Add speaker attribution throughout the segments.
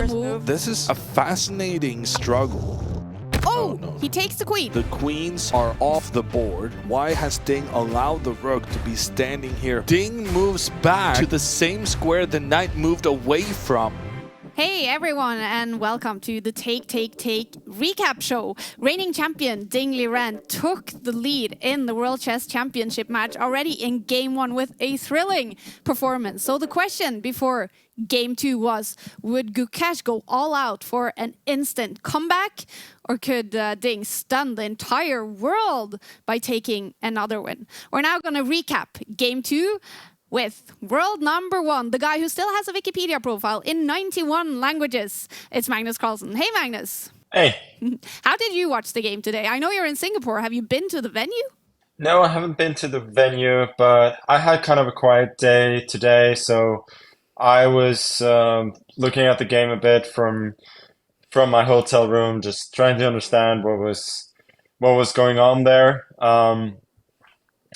Speaker 1: first move.
Speaker 2: This is a fascinating struggle.
Speaker 1: Oh, he takes the queen.
Speaker 2: The queens are off the board. Why has Ding allowed the rook to be standing here? Ding moves back to the same square the knight moved away from.
Speaker 1: Hey everyone, and welcome to the Take recap show. Reigning champion Ding Liren took the lead in the World Chess Championship match already in Game 1 with a thrilling performance. So the question before Game 2 was, would Gukesh go all out for an instant comeback? Or could Ding stun the entire world by taking another win? We're now going to recap Game 2 with world number 1, the guy who still has a Wikipedia profile in 91 languages. It's Magnus Carlsen. Hey, Magnus.
Speaker 3: Hey.
Speaker 1: How did you watch the game today? I know you're in Singapore. Have you been to the venue?
Speaker 3: No, I haven't been to the venue, but I had kind of a quiet day today, so I was looking at the game a bit from my hotel room, just trying to understand what was going on there.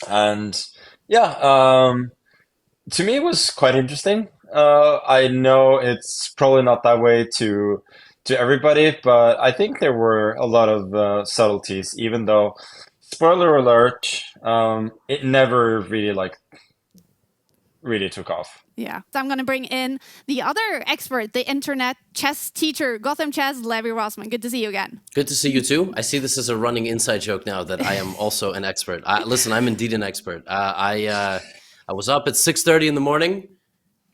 Speaker 3: And yeah, to me, it was quite interesting. I know it's probably not that way to everybody, but I think there were a lot of subtleties, even though, spoiler alert, it never really took off.
Speaker 1: Yeah. So I'm going to bring in the other expert, the internet chess teacher, Gotham Chess, Levy Rossman. Good to see you again.
Speaker 4: Good to see you too. I see this as a running inside joke now that I am also an expert. Listen, I'm indeed an expert. I was up at 6:30 in the morning,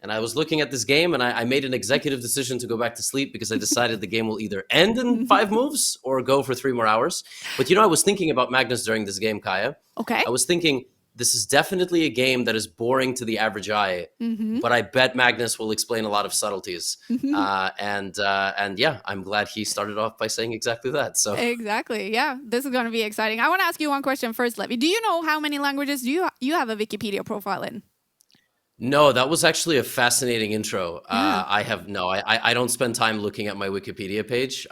Speaker 4: and I was looking at this game, and I made an executive decision to go back to sleep because I decided the game will either end in 5 moves or go for 3 more hours. But I was thinking about Magnus during this game, Kaya.
Speaker 1: Okay.
Speaker 4: I was thinking, this is definitely a game that is boring to the average eye, but I bet Magnus will explain a lot of subtleties. And yeah, I'm glad he started off by saying exactly that. So
Speaker 1: exactly, yeah, this is going to be exciting. I want to ask you one question first, Levy. Do you know how many languages you have a Wikipedia profile in?
Speaker 4: No, that was actually a fascinating intro. I don't spend time looking at my Wikipedia page.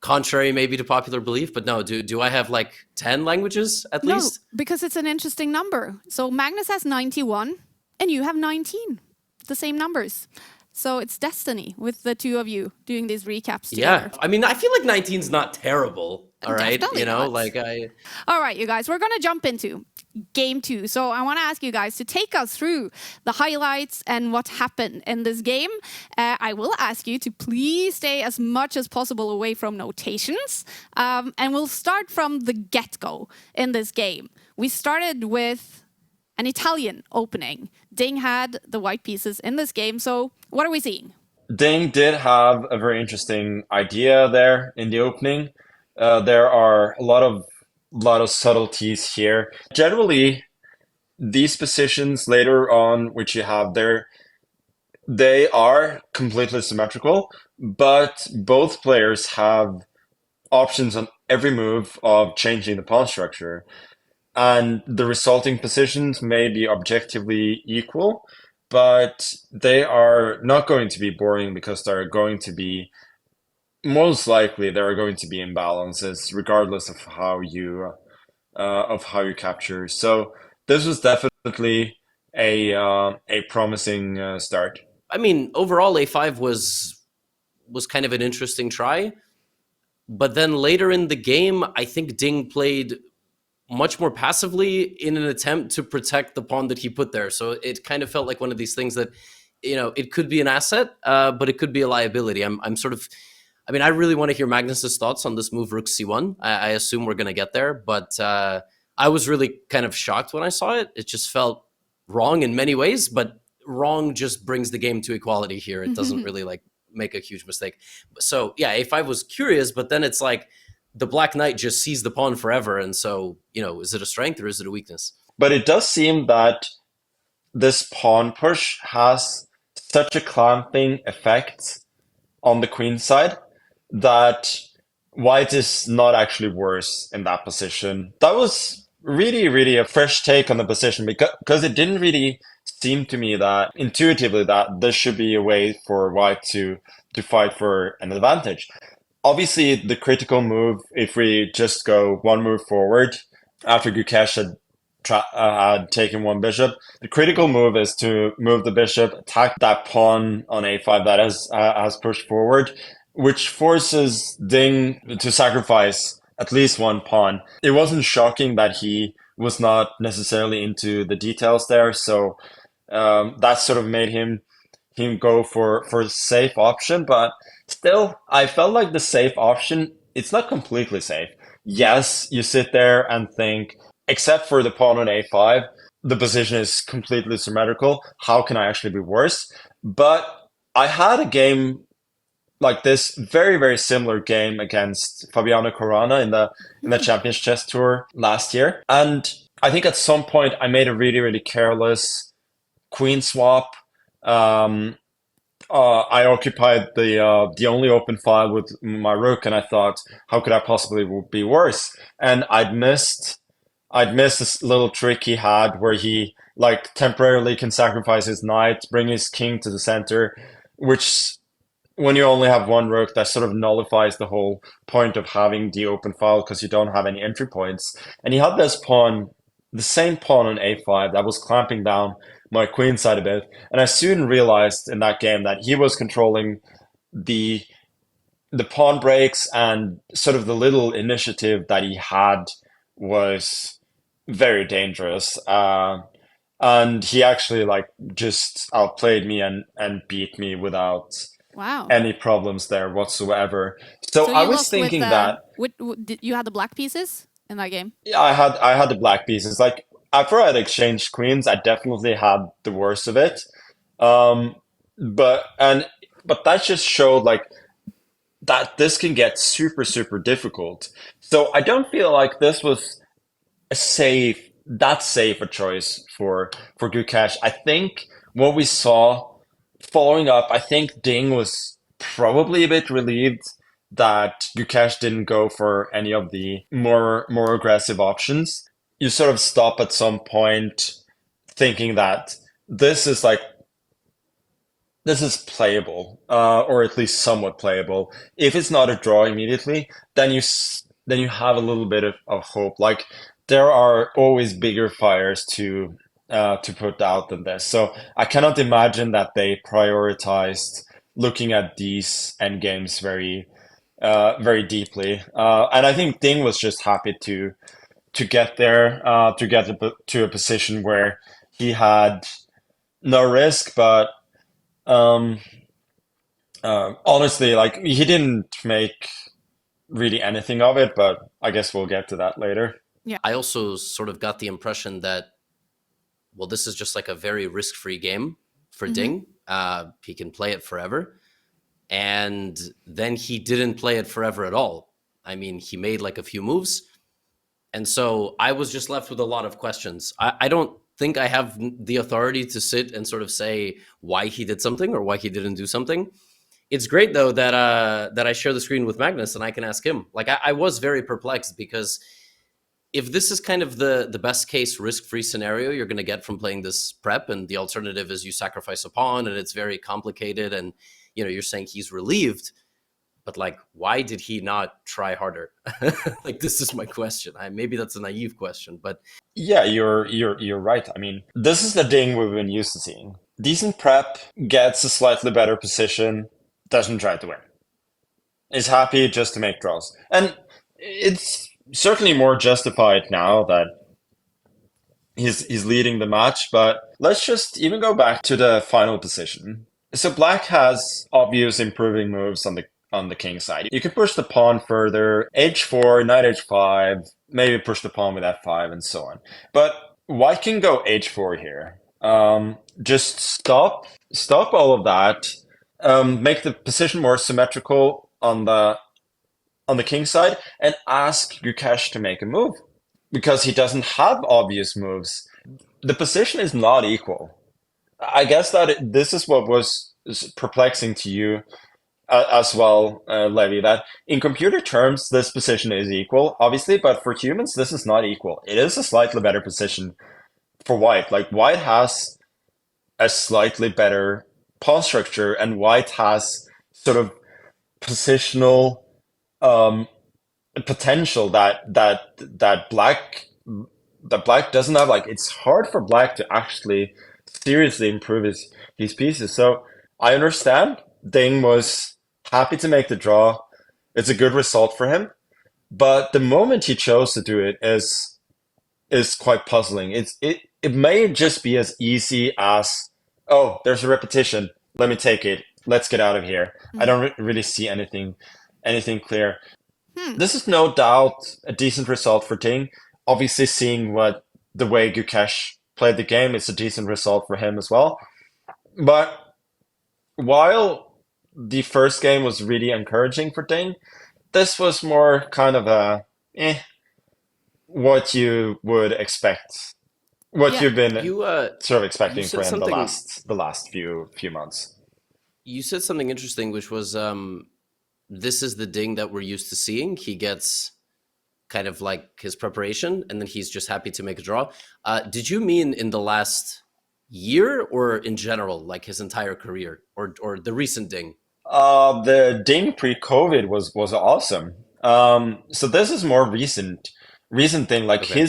Speaker 4: Contrary maybe to popular belief, but no, do I have like 10 languages at least?
Speaker 1: No, because it's an interesting number. So Magnus has 91 and you have 19, the same numbers. So it's destiny with the two of you doing these recaps together.
Speaker 4: Yeah, I mean, I feel like 19 is not terrible. All right,
Speaker 1: Definitely not. All right, you guys, we're going to jump into Game 2. So I want to ask you guys to take us through the highlights and what happened in this game. I will ask you to please stay as much as possible away from notations. And we'll start from the get-go in this game. We started with an Italian opening. Ding had the white pieces in this game. So what are we seeing?
Speaker 3: Ding did have a very interesting idea there in the opening. There are a lot of subtleties here. Generally, these positions later on, which you have there, they are completely symmetrical, but both players have options on every move of changing the pawn structure. And the resulting positions may be objectively equal, but they are not going to be boring because they're going to be most likely there are going to be imbalances regardless of how you capture. So this was definitely a promising start.
Speaker 4: I mean, overall A5 was kind of an interesting try, but then later in the game, I think Ding played much more passively in an attempt to protect the pawn that he put there. So it kind of felt like one of these things that, it could be an asset, but it could be a liability. I really want to hear Magnus's thoughts on this move, Rook C1. I assume we're going to get there, but I was really kind of shocked when I saw it. It just felt wrong in many ways, but wrong just brings the game to equality here. It doesn't really make a huge mistake. So yeah, A5 was curious, but then it's like the Black Knight just sees the pawn forever. And so, is it a strength or is it a weakness?
Speaker 3: But it does seem that this pawn push has such a clamping effect on the queen side that white is not actually worse in that position. That was really, really a fresh take on the position because it didn't really seem to me that intuitively that this should be a way for white to fight for an advantage. Obviously, the critical move, if we just go one move forward, after Gukesh had had taken one bishop. The critical move is to move the bishop, attack that pawn on a5 that has pushed forward, which forces Ding to sacrifice at least one pawn. It wasn't shocking that he was not necessarily into the details there, so that sort of made him go for a safe option. But still, I felt like the safe option, it's not completely safe. Yes, you sit there and think, except for the pawn on a5, the position is completely symmetrical. How can I actually be worse? But I had a game like this, very, very similar game against Fabiano Caruana in the Champions Chess Tour last year. And I think at some point I made a really, really careless queen swap. I occupied the only open file with my rook, and I thought, how could I possibly be worse? And I'd missed this little trick he had where he like temporarily can sacrifice his knight, bring his king to the center, which when you only have one rook, that sort of nullifies the whole point of having the open file because you don't have any entry points. And he had this pawn, the same pawn on a5 that was clamping down my queen side a bit. And I soon realized in that game that he was controlling the pawn breaks, and sort of the little initiative that he had was very dangerous. And he actually like just outplayed me and beat me without
Speaker 1: Wow.
Speaker 3: any problems there whatsoever. So
Speaker 1: So
Speaker 3: I
Speaker 1: you
Speaker 3: was
Speaker 1: lost
Speaker 3: thinking
Speaker 1: with,
Speaker 3: that
Speaker 1: did you had the black pieces in that game?
Speaker 3: yeah, I had the black pieces. Like after I'd exchanged queens, I definitely had the worst of it. Um, but that just showed like that this can get super, super difficult. So I don't feel like this was that safe a choice for Gukesh. I think what we saw following up, I think Ding was probably a bit relieved that Gukesh didn't go for any of the more aggressive options. You sort of stop at some point thinking that this is like this is playable, or at least somewhat playable. If it's not a draw immediately, then you have a little bit of hope. Like there are always bigger fires to put out than this. So I cannot imagine that they prioritized looking at these end games very deeply. And I think Ding was just happy to get there, to get to a position where he had no risk, but um, honestly, like he didn't make really anything of it, but I guess we'll get to that later.
Speaker 4: I also sort of got the impression that, well, this is just like a very risk-free game for Ding. He can play it forever. And then he didn't play it forever at all. I mean, he made like a few moves. And so I was just left with a lot of questions. I don't think I have the authority to sit and sort of say why he did something or why he didn't do something. It's great, though, that I share the screen with Magnus and I can ask him. Like, I was very perplexed because if this is kind of the best case risk-free scenario you're going to get from playing this prep, and the alternative is you sacrifice a pawn and it's very complicated, and you're saying he's relieved, but like, why did he not try harder? Like, this is my question. Maybe that's a naive question, but
Speaker 3: yeah, you're right. I mean, this is the Ding we've been used to seeing. Decent prep, gets a slightly better position, doesn't try to win. Is happy just to make draws. And it's certainly more justified now that he's leading the match, but let's just even go back to the final position. So black has obvious improving moves on the king side. You can push the pawn further, h4, knight h5, maybe push the pawn with f5 and so on. But white can go h4 here. Just stop all of that. Make the position more symmetrical on the king side, and ask Gukesh to make a move because he doesn't have obvious moves. The position is not equal. I guess that this is what was perplexing to you as well, Levy, that in computer terms, this position is equal, obviously, but for humans, this is not equal. It is a slightly better position for white. Like, white has a slightly better pawn structure, and white has sort of positional potential that black that Black doesn't have. Like, it's hard for Black to actually seriously improve his pieces. So I understand Ding was happy to make the draw. It's a good result for him. But the moment he chose to do it is quite puzzling. It may just be as easy as, oh, there's a repetition. Let me take it. Let's get out of here. I don't really see anything clear. This is no doubt a decent result for Ting. Obviously, seeing the way Gukesh played the game, it's a decent result for him as well. But while the first game was really encouraging for Ting, this was more kind of a what you would expect, what
Speaker 1: Yeah.
Speaker 3: you've been
Speaker 4: You
Speaker 3: sort of expecting
Speaker 4: said
Speaker 3: for him
Speaker 4: something-
Speaker 3: the last few months.
Speaker 4: You said something interesting, which was this is the Ding that we're used to seeing. He gets kind of like his preparation, and then he's just happy to make a draw. Did you mean in the last year, or in general, like his entire career, or the recent Ding?
Speaker 3: The Ding pre-COVID was awesome. So this is more recent thing. Like
Speaker 4: Okay.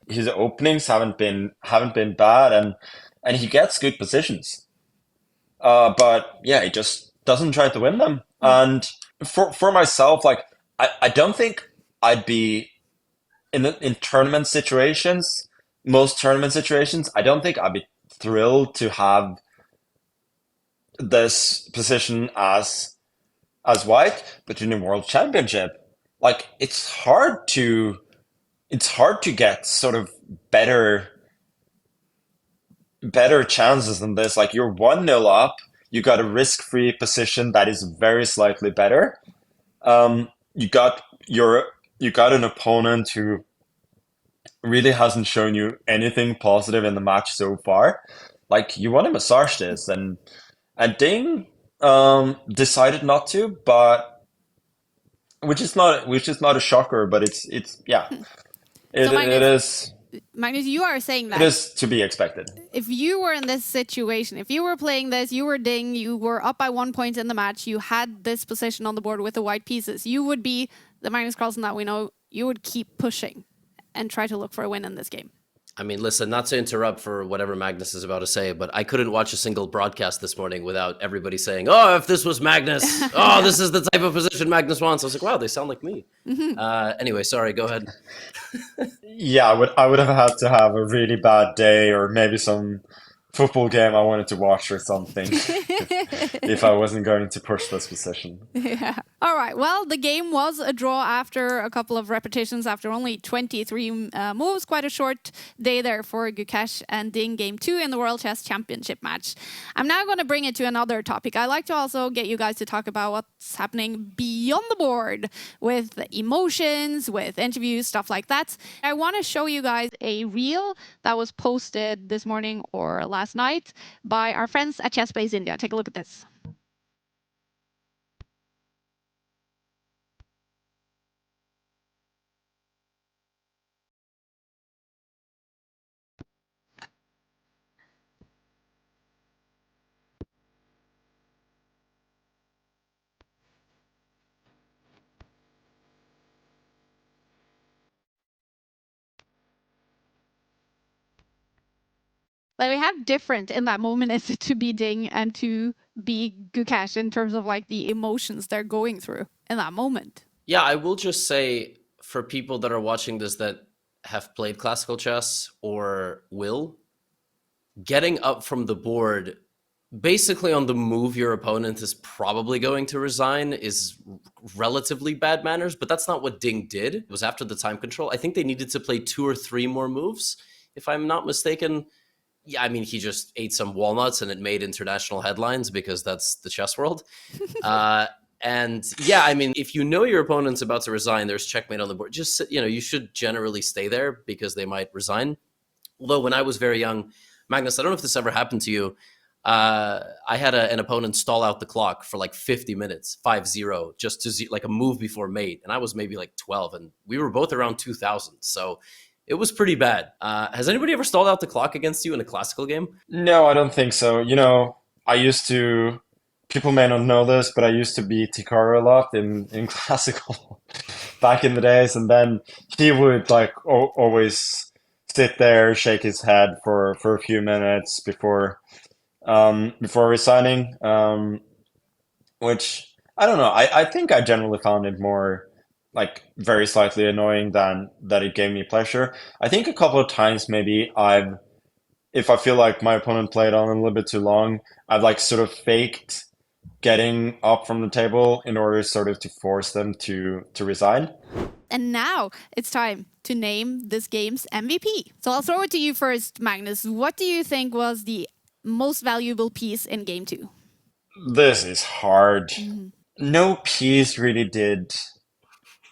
Speaker 3: his openings haven't been bad, and he gets good positions. But yeah, he just doesn't try to win them. And for myself, like I don't think I'd be in tournament situations, most tournament situations, I don't think I'd be thrilled to have this position as white, but in a world championship, like it's hard to get sort of better chances than this. Like you're 1-0 up, you got a risk-free position that is very slightly better. You got an opponent who really hasn't shown you anything positive in the match so far. Like you want to massage this, and Ding decided not to, but which is not a shocker, but it's yeah,
Speaker 1: So
Speaker 3: it is
Speaker 1: Magnus, you are saying that
Speaker 3: it is to be expected.
Speaker 1: if you were in this situation, if you were playing this, you were Ding, you were up by 1 point in the match, you had this position on the board with the white pieces, you would be the Magnus Carlsen that we know. You would keep pushing and try to look for a win in this game.
Speaker 4: I mean, listen, not to interrupt for whatever Magnus is about to say, but I couldn't watch a single broadcast this morning without everybody saying, "Oh, if this was Magnus, oh, this is the type of position Magnus wants." I was like, "Wow, they sound like me." Anyway, sorry, go ahead.
Speaker 3: Yeah, I would have had to have a really bad day, or maybe some football game I wanted to watch or something, if I wasn't going to push this position.
Speaker 1: Yeah. All right. Well, the game was a draw after a couple of repetitions, after only 23 moves. Quite a short day there for Gukesh and Ding, game 2 in the World Chess Championship match. I'm now going to bring it to another topic. I like to also get you guys to talk about what's happening beyond the board with emotions, with interviews, stuff like that. I want to show you guys a reel that was posted this morning or last night by our friends at Chess Base India. Take a look at this. Like, we have different in that moment is it to be Ding and to be Gukesh in terms of like the emotions they're going through in that moment.
Speaker 4: Yeah, I will just say for people that are watching this that have played classical chess or will, getting up from the board basically on the move your opponent is probably going to resign is relatively bad manners, but that's not what Ding did. It was after the time control. I think they needed to play 2 or 3 more moves, if I'm not mistaken. Yeah, I mean, he just ate some walnuts and it made international headlines because that's the chess world. And yeah, I mean, if you know your opponent's about to resign, there's checkmate on the board. Just, you should generally stay there because they might resign. Although when I was very young, Magnus, I don't know if this ever happened to you. I had an opponent stall out the clock for like 50 minutes, 5-0, just to like a move before mate. And I was maybe like 12 and we were both around 2000. So it was pretty bad. Has anybody ever stalled out the clock against you in a classical game?
Speaker 3: No, I don't think so. I used to, people may not know this, but I used to beat Hikaru a lot in classical back in the days. And then he would like always sit there, shake his head for a few minutes before resigning. Which I don't know. I think I generally found it more like very slightly annoying than that it gave me pleasure. I think a couple of times maybe if I feel like my opponent played on a little bit too long, I've like sort of faked getting up from the table in order sort of to force them to resign.
Speaker 1: And now it's time to name this game's MVP. So I'll throw it to you first, Magnus. What do you think was the most valuable piece in game 2?
Speaker 3: This is hard. No piece really did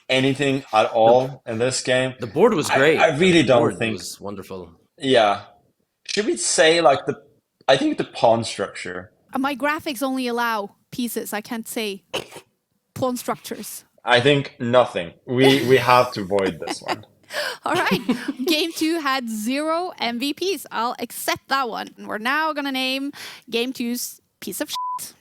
Speaker 3: anything at all in this game.
Speaker 4: The board was great.
Speaker 3: I really
Speaker 4: The
Speaker 3: don't
Speaker 4: board
Speaker 3: think.
Speaker 4: was wonderful.
Speaker 3: Yeah. Should we say like I think the pawn structure.
Speaker 1: My graphics only allow pieces. I can't say pawn structures.
Speaker 3: I think nothing. We have to avoid this one.
Speaker 1: All right. Game 2 had 0 MVPs. I'll accept that one. We're now going to name Game 2's piece of shit.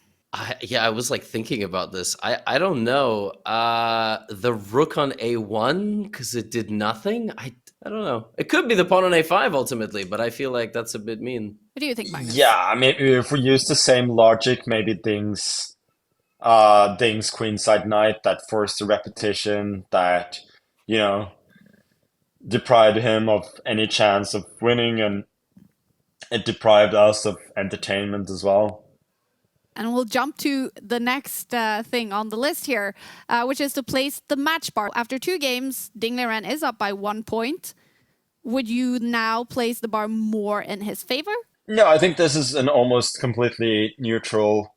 Speaker 4: I was like thinking about this. I don't know. The rook on a1 because it did nothing. I don't know. It could be the pawn on a5 ultimately, but I feel like that's a bit mean.
Speaker 1: What do you think, Magnus?
Speaker 3: Yeah, I mean, if we use the same logic, maybe Ding's queenside knight that forced a repetition that, deprived him of any chance of winning, and it deprived us of entertainment as well.
Speaker 1: And we'll jump to the next thing on the list here, which is to place the match bar. After 2 games, Ding Liren is up by 1 point. Would you now place the bar more in his favor?
Speaker 3: No, I think this is an almost completely neutral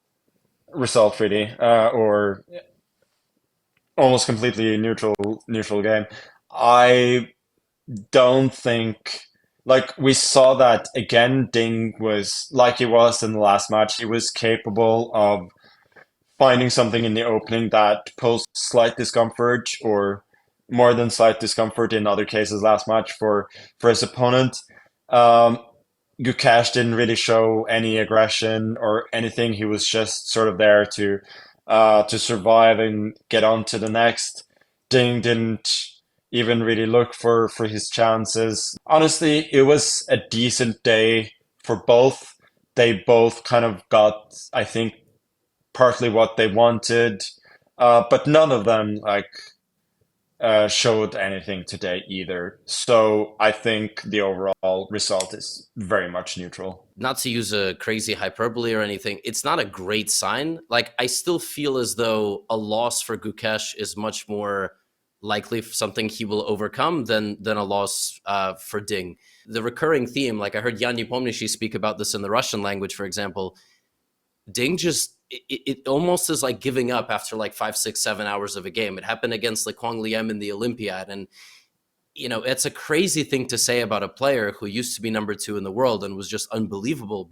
Speaker 3: result, really, or almost completely neutral game. I don't think, like we saw that again, Ding was like he was in the last match. He was capable of finding something in the opening that posed slight discomfort or more than slight discomfort in other cases last match for his opponent. Gukesh didn't really show any aggression or anything. He was just sort of there to survive and get on to the next. Ding didn't even really look for his chances. Honestly, it was a decent day for both. They both kind of got, I think, partly what they wanted, but none of them showed anything today either. So I think the overall result is very much neutral.
Speaker 4: Not to use a crazy hyperbole or anything, it's not a great sign. Like, I still feel as though a loss for Gukesh is much more likely something he will overcome than a loss for Ding. The recurring theme, like I heard Jan Nepomniachtchi speak about this in the Russian language, for example, Ding just, it almost is like giving up after like 5, 6, 7 hours of a game. It happened against like Huang Liem in the Olympiad. And, it's a crazy thing to say about a player who used to be number 2 in the world and was just unbelievable.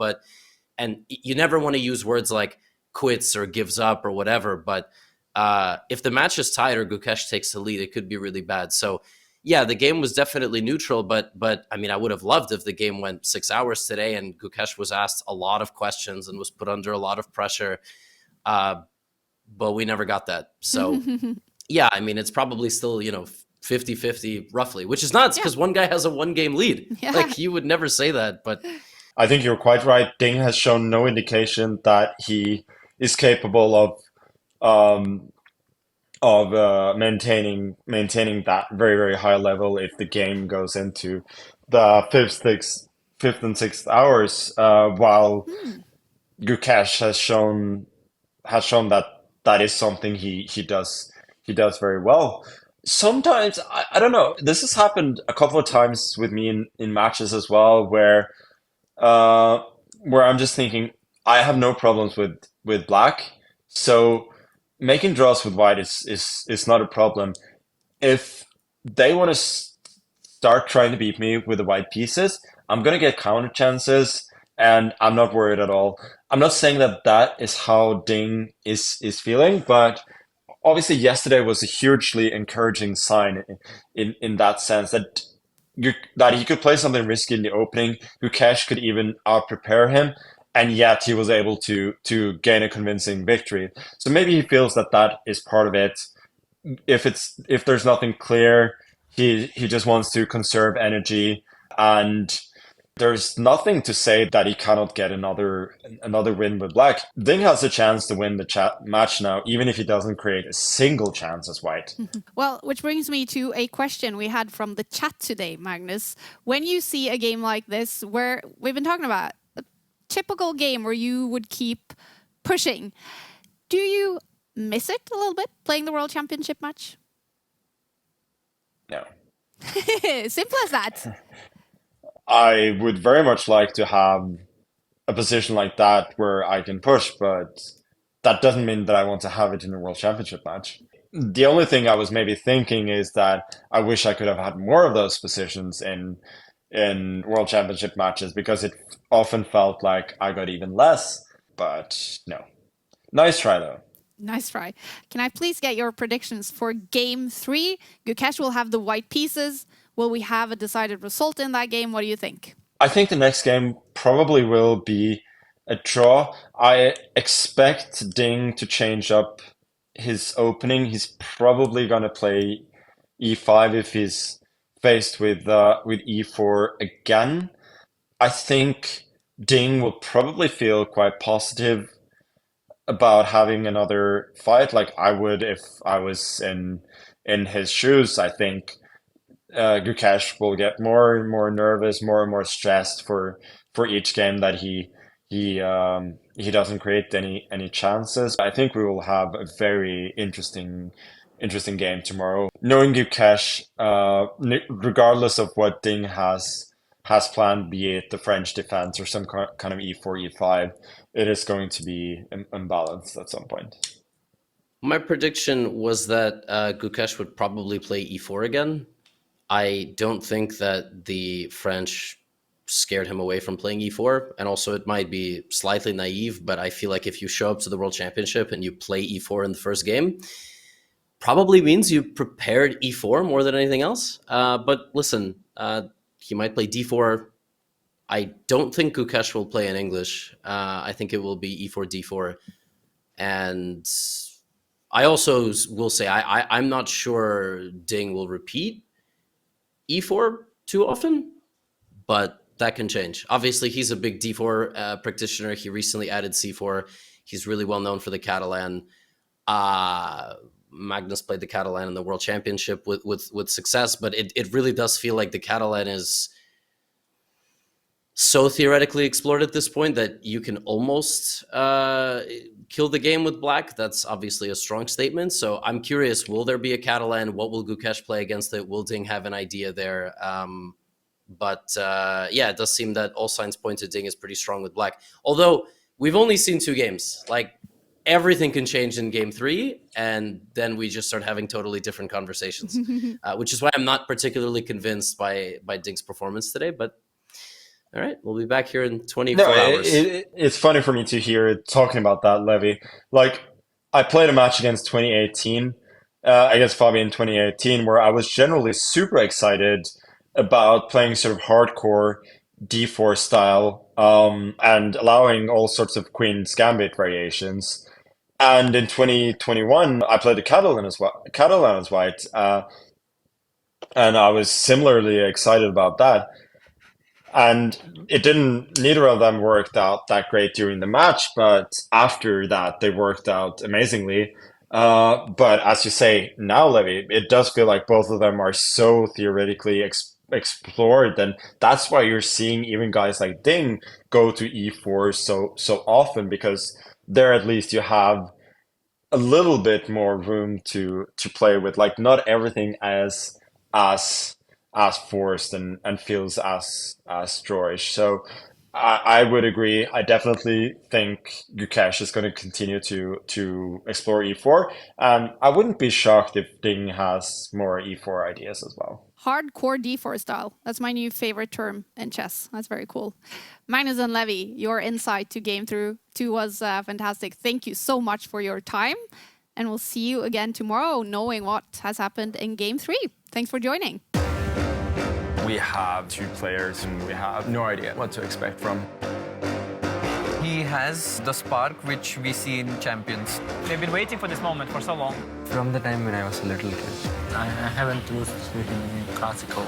Speaker 4: And you never want to use words like quits or gives up or whatever. But if the match is tied or Gukesh takes the lead, it could be really bad. So yeah, the game was definitely neutral, but I mean, I would have loved if the game went 6 hours today and Gukesh was asked a lot of questions and was put under a lot of pressure. But we never got that. So yeah, I mean, it's probably still, 50-50 roughly, which is nuts because one guy has a 1-game lead. Yeah. Like, you would never say that, but
Speaker 3: I think you're quite right. Ding has shown no indication that he is capable of maintaining that very, very high level if the game goes into the fifth and sixth hours, while Gukesh has shown that is something he does very well. Sometimes I don't know. This has happened a couple of times with me in matches as well, where I'm just thinking I have no problems with black, so making draws with white is not a problem. If they want to start trying to beat me with the white pieces, I'm gonna get counter chances, and I'm not worried at all. I'm not saying that is how Ding is feeling, but obviously yesterday was a hugely encouraging sign in that sense that he could play something risky in the opening. Gukesh could even out-prepare him, and yet he was able to gain a convincing victory. So maybe he feels that is part of it. If there's nothing clear, he just wants to conserve energy. And there's nothing to say that he cannot get another win with black. Ding has a chance to win the match now, even if he doesn't create a single chance as white.
Speaker 1: Well, which brings me to a question we had from the chat today, Magnus. When you see a game like this, where we've been talking about a typical game where you would keep pushing, do you miss it a little bit, playing the World Championship match?
Speaker 3: No.
Speaker 1: Simple as that.
Speaker 3: I would very much like to have a position like that where I can push, but that doesn't mean that I want to have it in a World Championship match. The only thing I was maybe thinking is that I wish I could have had more of those positions in World Championship matches, because it often felt like I got even less, but no. Nice try, though.
Speaker 1: Nice try. Can I please get your predictions for Game 3? Gukesh will have the white pieces. Will we have a decided result in that game? What do you think?
Speaker 3: I think the next game probably will be a draw. I expect Ding to change up his opening. He's probably going to play e5 if he's faced with e4 again. I think Ding will probably feel quite positive about having another fight, like I would if I was in his shoes. I think Gukesh will get more and more nervous, more and more stressed for each game that he doesn't create any chances. I think we will have a very interesting game tomorrow. Knowing Gukesh, regardless of what Ding has planned, be it the French defense or some kind of e4, e5, it is going to be imbalanced at some point.
Speaker 4: My prediction was that Gukesh would probably play e4 again. I don't think that the French scared him away from playing e4, and also it might be slightly naive, but I feel like if you show up to the World Championship and you play e4 in the first game, probably means you prepared e4 more than anything else. But listen, he might play d4. I don't think Gukesh will play in English. I think it will be e4, d4. And I also will say I'm not sure Ding will repeat e4 too often, but that can change. Obviously, he's a big d4 practitioner. He recently added c4. He's really well known for the Catalan. Magnus played the Catalan in the World Championship with success, but it really does feel like the Catalan is so theoretically explored at this point that you can almost kill the game with black. That's obviously a strong statement. So I'm curious, will there be a Catalan? What will Gukesh play against it? Will Ding have an idea there? Yeah, it does seem that all signs point to Ding is pretty strong with black. Although we've only seen 2 games. Like, everything can change in game 3, and then we just start having totally different conversations, which is why I'm not particularly convinced by Ding's performance today. But all right, we'll be back here in 24 hours.
Speaker 3: It's funny for me to hear talking about that, Levy. Like, I played a match against against Fabi in 2018, where I was generally super excited about playing sort of hardcore d4 style and allowing all sorts of Queen's Gambit variations. And in 2021, I played the Catalan as white, and I was similarly excited about that. And neither of them worked out that great during the match, but after that, they worked out amazingly. But as you say now, Levy, it does feel like both of them are so theoretically explored, and that's why you're seeing even guys like Ding go to e4 so often, because there at least you have a little bit more room to play with. Like, not everything as forced and feels as drawish. So I would agree. I definitely think Gukesh is going to continue to explore e4, and I wouldn't be shocked if Ding has more e4 ideas as well.
Speaker 1: Hardcore d4 style. That's my new favorite term in chess. That's very cool. Magnus and Levy, your insight to game 2 was fantastic. Thank you so much for your time, and we'll see you again tomorrow, knowing what has happened in game 3. Thanks for joining.
Speaker 5: We have 2 players and we have no idea what to expect from.
Speaker 6: He has the spark which we see in champions.
Speaker 7: They've been waiting for this moment for so long.
Speaker 8: From the time when I was a little kid.
Speaker 9: I haven't lost with him in classical.